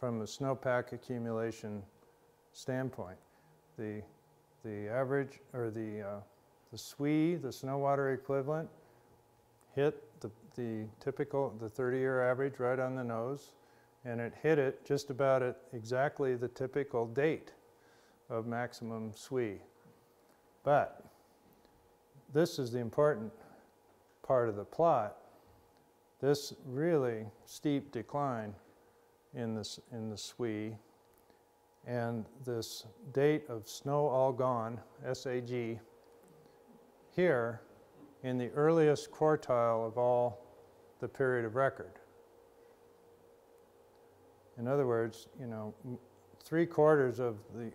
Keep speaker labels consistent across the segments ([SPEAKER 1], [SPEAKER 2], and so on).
[SPEAKER 1] from a snowpack accumulation standpoint. The average, or the SWE, the snow water equivalent, hit the typical, the 30-year average right on the nose, and it hit it just about at exactly the typical date of maximum SWE. But this is the important part of the plot. This really steep decline in the SWE and this date of snow all gone, SAG, here in the earliest quartile of all the period of record. In other words, you know, 3/4 of the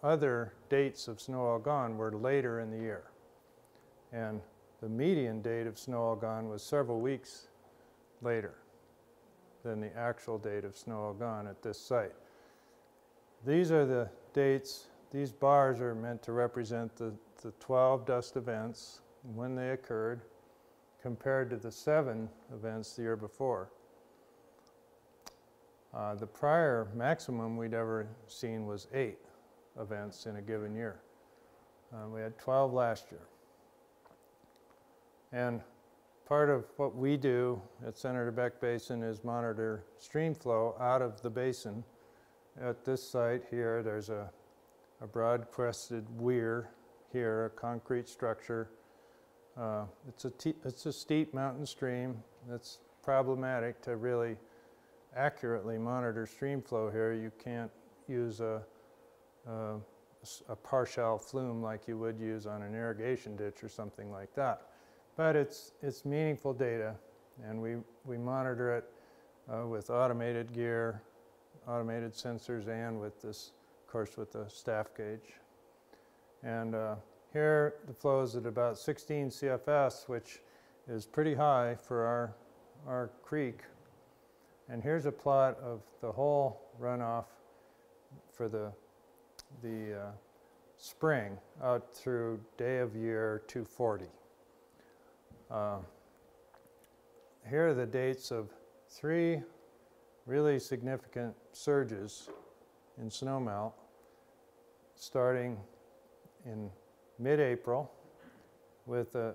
[SPEAKER 1] other dates of snow all gone were later in the year. And the median date of snow all gone was several weeks later than the actual date of snow all gone at this site. These are the dates. These bars are meant to represent the 12 dust events when they occurred compared to the 7 events the year before. The prior maximum we'd ever seen was 8 events in a given year. We had 12 last year. And part of what we do at Senator Beck Basin is monitor stream flow out of the basin. At this site here, there's a broad-crested weir here, a concrete structure. It's a steep mountain stream. That's problematic to really accurately monitor stream flow here. You can't use a partial flume like you would use on an irrigation ditch or something like that. But it's meaningful data, and we monitor it with automated gear, automated sensors, and with this, of course, with the staff gauge. And here the flow is at about 16 CFS, which is pretty high for our creek. And here's a plot of the whole runoff for the spring out through day of year 240. Here are the dates of 3 really significant surges in snowmelt starting in mid-April with a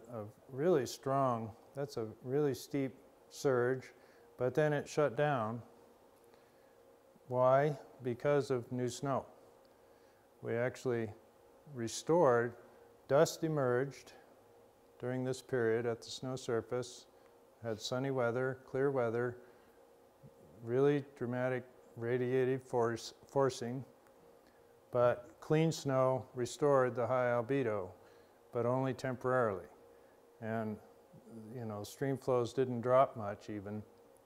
[SPEAKER 1] really strong, that's a really steep surge, but then it shut down. Why? Because of new snow. We actually restored, dust emerged during this period at the snow surface, had sunny weather, clear weather, really dramatic radiative forcing, but clean snow restored the high albedo, but only temporarily. And, you know, stream flows didn't drop much even,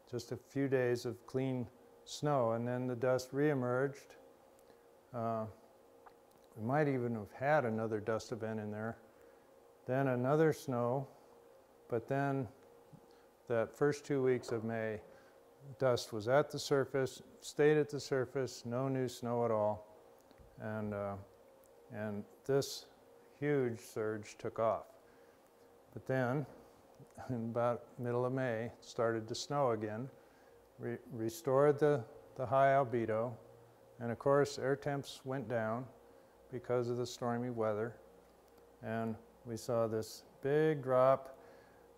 [SPEAKER 1] just a few days of clean snow, and then the dust reemerged. We might even have had another dust event in there. Then another snow, but then that first 2 weeks of May, dust was at the surface, stayed at the surface, no new snow at all, and this huge surge took off. But then, in about middle of May, it started to snow again, restored the high albedo, and of course air temps went down because of the stormy weather, and we saw this big drop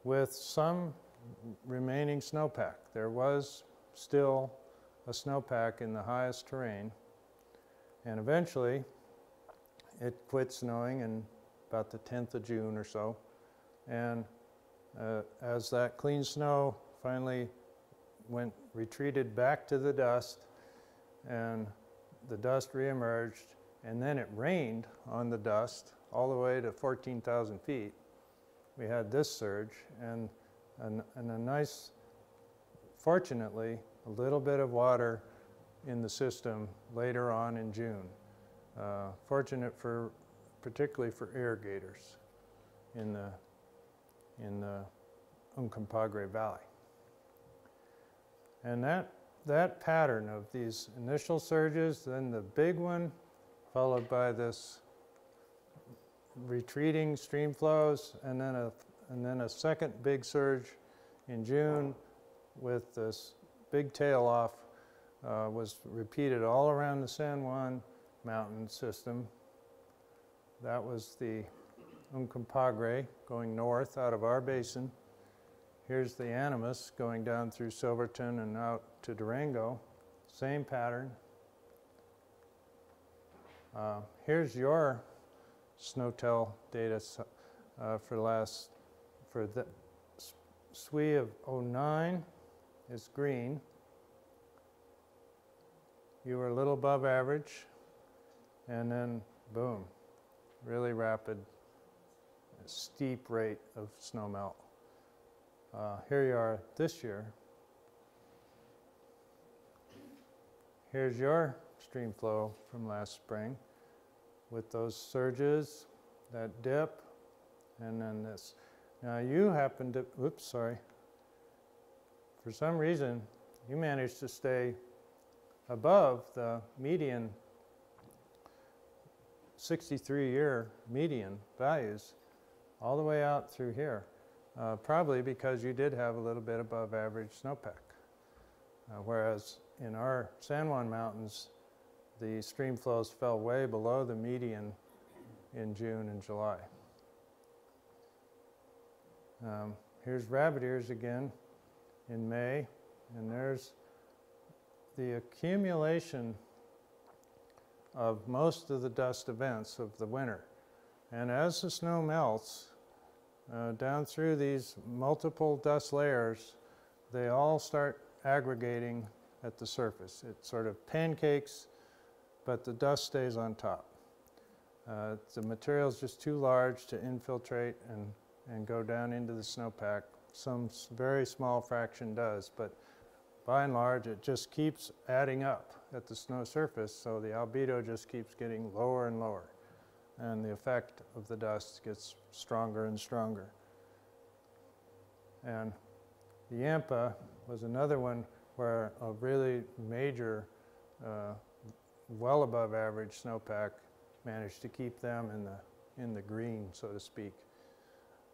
[SPEAKER 1] with some remaining snowpack. There was still a snowpack in the highest terrain, and eventually it quit snowing in about the 10th of June or so, and as that clean snow finally retreated back to the dust, and the dust reemerged, and then it rained on the dust all the way to 14,000 feet. We had this surge, and a nice, fortunately, a little bit of water in the system later on in June. Fortunate particularly for irrigators in the Uncompahgre Valley. And that pattern of these initial surges, then the big one, followed by this retreating stream flows, and then a second big surge in June with this big tail off was repeated all around the San Juan mountain system. That was the Uncompahgre going north out of our basin. Here's the Animas going down through Silverton and out to Durango. Same pattern. Here's your SNOTEL data for the SWE of 09 is green. You were a little above average, and then boom, really rapid, steep rate of snowmelt. Here you are this year. Here's your stream flow from last spring with those surges, that dip, and then this. Now you happen to, oops, sorry. For some reason, you managed to stay above the median 63-year median values all the way out through here, probably because you did have a little bit above average snowpack. Whereas in our San Juan Mountains, the stream flows fell way below the median in June and July. Here's rabbit ears again in May, and there's the accumulation of most of the dust events of the winter. And as the snow melts down through these multiple dust layers, they all start aggregating at the surface. It sort of pancakes, but the dust stays on top. The material's just too large to infiltrate and go down into the snowpack. Some very small fraction does, but by and large, it just keeps adding up at the snow surface, so the albedo just keeps getting lower and lower, and the effect of the dust gets stronger and stronger. And the Yampa was another one where a really major, well above average snowpack managed to keep them in the green, so to speak,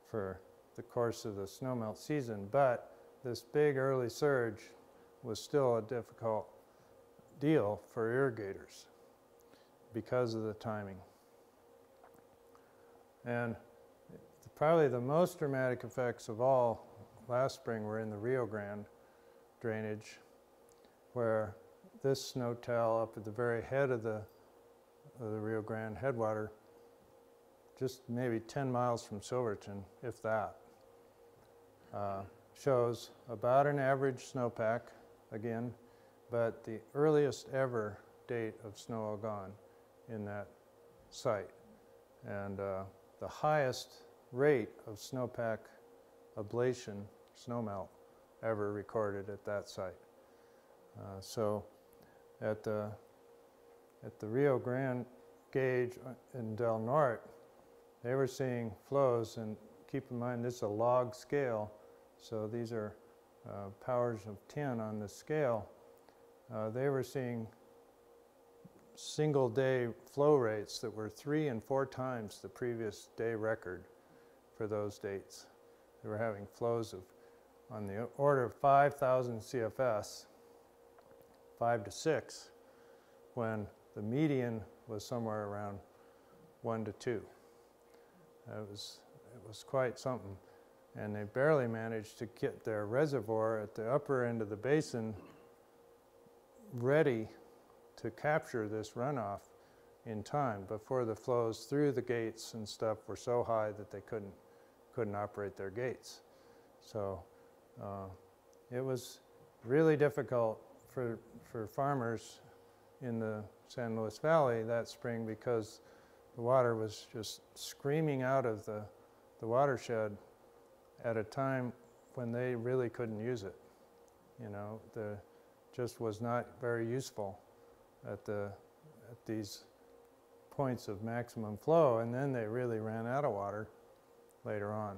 [SPEAKER 1] for the course of the snowmelt season. But this big early surge was still a difficult deal for irrigators because of the timing. And probably the most dramatic effects of all last spring were in the Rio Grande drainage, where this SNOTEL up at the very head of the Rio Grande headwater, just maybe 10 miles from Silverton, if that, shows about an average snowpack again, but the earliest ever date of snow gone in that site, and the highest rate of snowpack ablation, snowmelt, ever recorded at that site. So at the Rio Grande gauge in Del Norte, they were seeing flows, and keep in mind this is a log scale, so these are powers of 10 on the scale. They were seeing single day flow rates that were 3 and 4 times the previous day record for those dates. They were having flows of on the order of 5,000 CFS, 5 to 6, when the median was somewhere around 1 to 2. It was quite something, and they barely managed to get their reservoir at the upper end of the basin ready to capture this runoff in time before the flows through the gates and stuff were so high that they couldn't operate their gates. So it was really difficult for farmers in the San Luis Valley that spring, because the water was just screaming out of the watershed at a time when they really couldn't use it. You know, just was not very useful at these points of maximum flow, and then they really ran out of water later on.